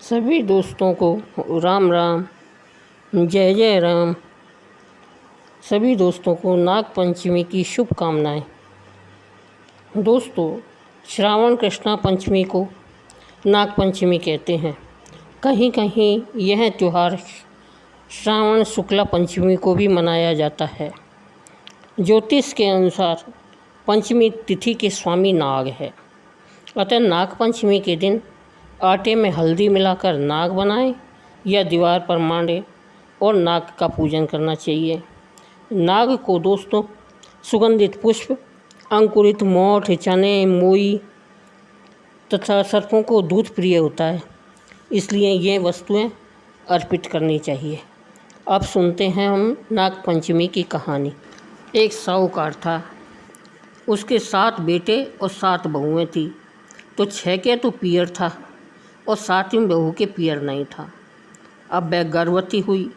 सभी दोस्तों को राम राम, जय जय राम। सभी दोस्तों को नाग पंचमी की शुभकामनाएं। दोस्तों, श्रावण कृष्णा पंचमी को नाग पंचमी कहते हैं। कहीं कहीं यह त्यौहार श्रावण शुक्ला पंचमी को भी मनाया जाता है। ज्योतिष के अनुसार पंचमी तिथि के स्वामी नाग है, अतः नाग पंचमी के दिन आटे में हल्दी मिलाकर नाग बनाएं या दीवार पर मांडे और नाग का पूजन करना चाहिए। नाग को दोस्तों सुगंधित पुष्प, अंकुरित मोठ, चने, मोई तथा सर्पों को दूध प्रिय होता है, इसलिए ये वस्तुएं अर्पित करनी चाहिए। अब सुनते हैं हम नाग पंचमी की कहानी। एक साहूकार था, उसके 7 बेटे और 7 बहुएं थी। तो 6 के तो पियर था और 7वीं बहू के पियर नहीं था। अब वह गर्भवती हुई।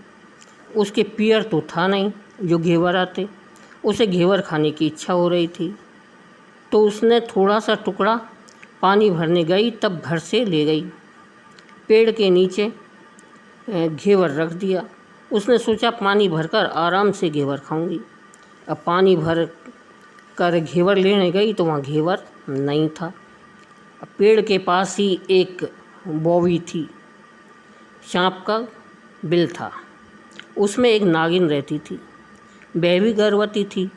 उसके पियर तो था नहीं जो घेवर आते। उसे घेवर खाने की इच्छा हो रही थी, तो उसने थोड़ा सा टुकड़ा पानी भरने गई, तब घर से ले गई। पेड़ के नीचे घेवर रख दिया। उसने सोचा पानी भरकर आराम से घेवर खाऊंगी। अब पानी भर कर घेवर लेने गई तो वहाँ घेवर नहीं था। अब पेड़ के पास ही एक बौवी थी, सांप का बिल था। उसमें एक नागिन रहती थी, वह भी गर्भवती थी।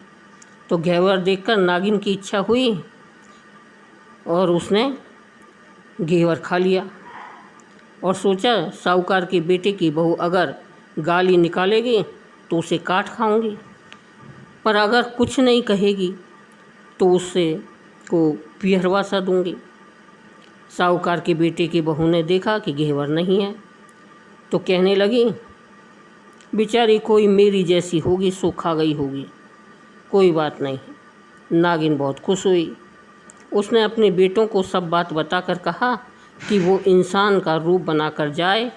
तो घेवर देखकर नागिन की इच्छा हुई और उसने घेवर खा लिया और सोचा साहूकार के बेटे की बहू अगर गाली निकालेगी तो उसे काट खाऊंगी, पर अगर कुछ नहीं कहेगी तो उससे को पिहरवा सा दूंगी। साहूकार के बेटे की बहू ने देखा कि घेवर नहीं है, तो कहने लगी, बेचारी कोई मेरी जैसी होगी, सो खा गई होगी, कोई बात नहीं। नागिन बहुत खुश हुई। उसने अपने बेटों को सब बात बताकर कहा कि वो इंसान का रूप बनाकर जाए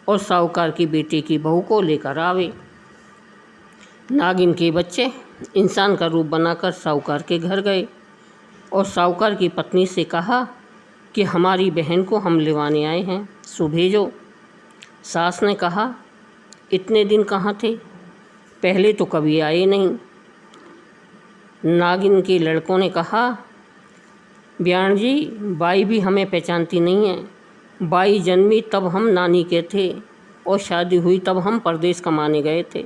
और साहूकार के बेटे की बहू को लेकर आवे। नागिन के बच्चे इंसान का रूप बनाकर साहूकार के घर गए और साहूकार की पत्नी से कहा कि हमारी बहन को हम लेवाने आए हैं, सो भेजो। सास ने कहा, इतने दिन कहाँ थे, पहले तो कभी आए नहीं। नागिन के लड़कों ने कहा, ब्याण जी, बाई भी हमें पहचानती नहीं है। बाई जन्मी तब हम नानी के थे और शादी हुई तब हम परदेश कमाने गए थे।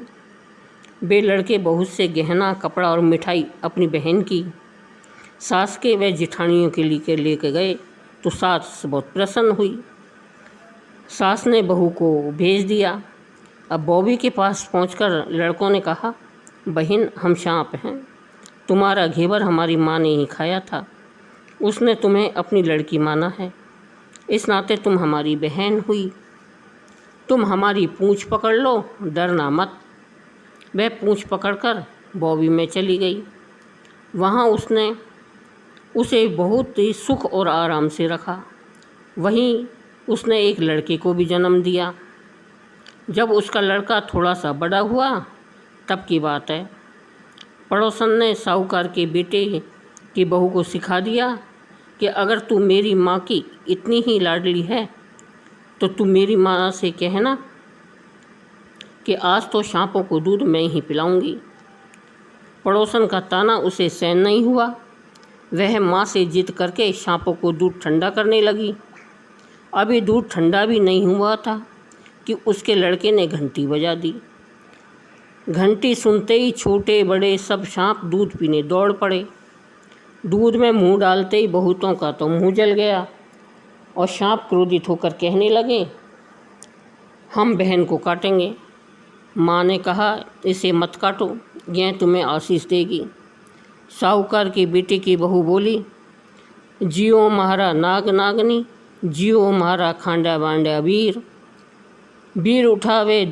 वे लड़के बहुत से गहना, कपड़ा और मिठाई अपनी बहन की, सास के व जिठानियों के लिए लेके गए, तो सास बहुत प्रसन्न हुई। सास ने बहू को भेज दिया। अब बॉबी के पास पहुंचकर लड़कों ने कहा, बहन, हम सांप हैं, तुम्हारा घेवर हमारी माँ ने ही खाया था, उसने तुम्हें अपनी लड़की माना है, इस नाते तुम हमारी बहन हुई। तुम हमारी पूंछ पकड़ लो, डरना मत। वह पूंछ पकड़कर बॉबी में चली गई। वहाँ उसने उसे बहुत ही सुख और आराम से रखा। वहीं उसने एक लड़के को भी जन्म दिया। जब उसका लड़का थोड़ा सा बड़ा हुआ तब की बात है, पड़ोसन ने साहूकार के बेटे की बहू को सिखा दिया कि अगर तू मेरी माँ की इतनी ही लाडली है तो तू मेरी माँ से कहना कि आज तो सांपों को दूध मैं ही पिलाऊंगी। पड़ोसन का ताना उसे सहन नहीं हुआ। वह माँ से जिद करके सांपों को दूध ठंडा करने लगी। अभी दूध ठंडा भी नहीं हुआ था कि उसके लड़के ने घंटी बजा दी। घंटी सुनते ही छोटे बड़े सब सांप दूध पीने दौड़ पड़े। दूध में मुंह डालते ही बहुतों का तो मुंह जल गया और सांप क्रोधित होकर कहने लगे, हम बहन को काटेंगे। माँ ने कहा, इसे मत काटो, यह तुम्हें आशीष देगी। साहूकार के बेटे की बहू बोली, जियो महारा नाग नागनी, जियो महारा खांडा बांडा वीर, वीर उठावे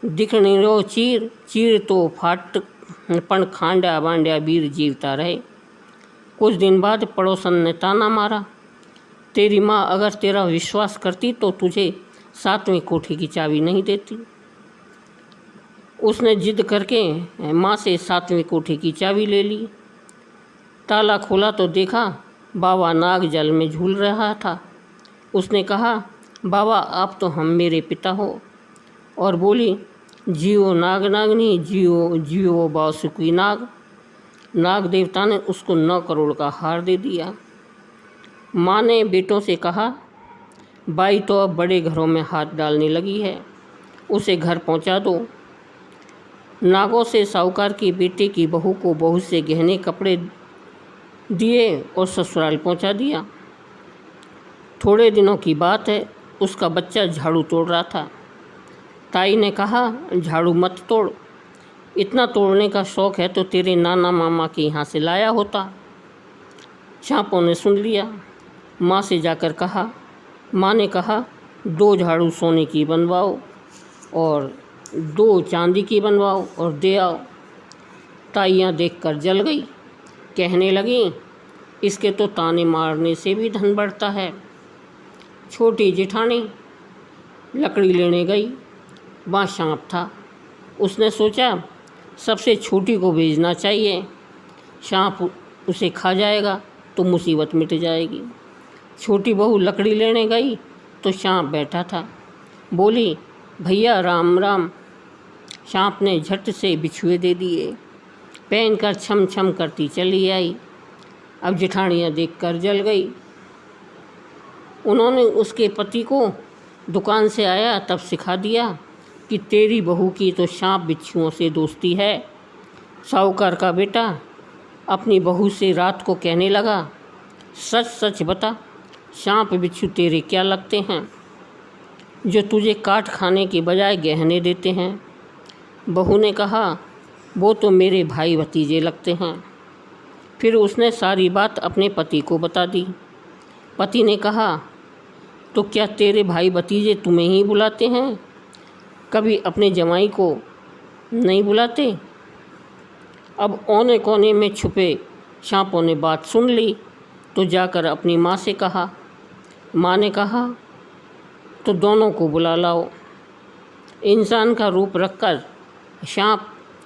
दिखनी रो चीर, चीर तो फाट पण खांडा बांडा वीर जीवता रहे। कुछ दिन बाद पड़ोसन ने ताना मारा, तेरी माँ अगर तेरा विश्वास करती तो तुझे 7वीं कोठी की चाबी नहीं देती। उसने जिद करके माँ से 7वीं कोठी की चाबी ले ली। ताला खोला तो देखा बाबा नाग जल में झूल रहा था। उसने कहा, बाबा आप तो हम मेरे पिता हो। और बोली, जियो नाग नागनी, जियो जियो बासुकी नाग। नाग देवता ने उसको 9 करोड़ का हार दे दिया। माँ ने बेटों से कहा, बाई तो अब बड़े घरों में हाथ डालने लगी है, उसे घर पहुंचा दो। नागों से साहूकार के बेटे की बहू को बहुत से गहने कपड़े दिए और ससुराल पहुंचा दिया। थोड़े दिनों की बात है, उसका बच्चा झाड़ू तोड़ रहा था। ताई ने कहा, झाड़ू मत तोड़, इतना तोड़ने का शौक़ है तो तेरे नाना मामा के यहाँ से लाया होता। चाँपों ने सुन लिया। माँ से जाकर कहा। माँ ने कहा, 2 झाड़ू सोने की बनवाओ और 2 चांदी की बनवाओ और दे आओ। ताइयाँ देखकर जल गई, कहने लगी, इसके तो ताने मारने से भी धन बढ़ता है। छोटी जेठानी लकड़ी लेने गई, वहाँ सांप था। उसने सोचा सबसे छोटी को भेजना चाहिए, सांप उसे खा जाएगा तो मुसीबत मिट जाएगी। छोटी बहू लकड़ी लेने गई तो सांप बैठा था। बोली, भैया राम राम। सांप ने झट से बिछुए दे दिए, पहनकर छम छम करती चली आई। अब जेठानियाँ देखकर जल गई। उन्होंने उसके पति को दुकान से आया तब सिखा दिया कि तेरी बहू की तो सांप बिच्छुओं से दोस्ती है। साहूकार का बेटा अपनी बहू से रात को कहने लगा, सच सच बता, सांप बिच्छू तेरे क्या लगते हैं जो तुझे काट खाने के बजाय गहने देते हैं। बहू ने कहा, वो तो मेरे भाई भतीजे लगते हैं। फिर उसने सारी बात अपने पति को बता दी। पति ने कहा, तो क्या तेरे भाई भतीजे तुम्हें ही बुलाते हैं, कभी अपने जमाई को नहीं बुलाते? अब औने कोने में छुपे सांपों ने बात सुन ली तो जाकर अपनी माँ से कहा। माँ ने कहा, तो दोनों को बुला लाओ। इंसान का रूप रखकर सांप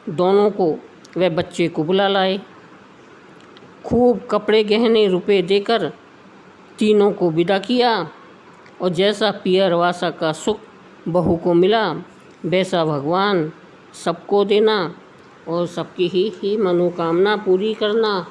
दोनों को व बच्चे को बुला लाए। खूब कपड़े गहने रुपए देकर तीनों को विदा किया और जैसा पियर वासा का सुख बहू को मिला वैसा भगवान सबको देना और सबकी ही मनोकामना पूरी करना।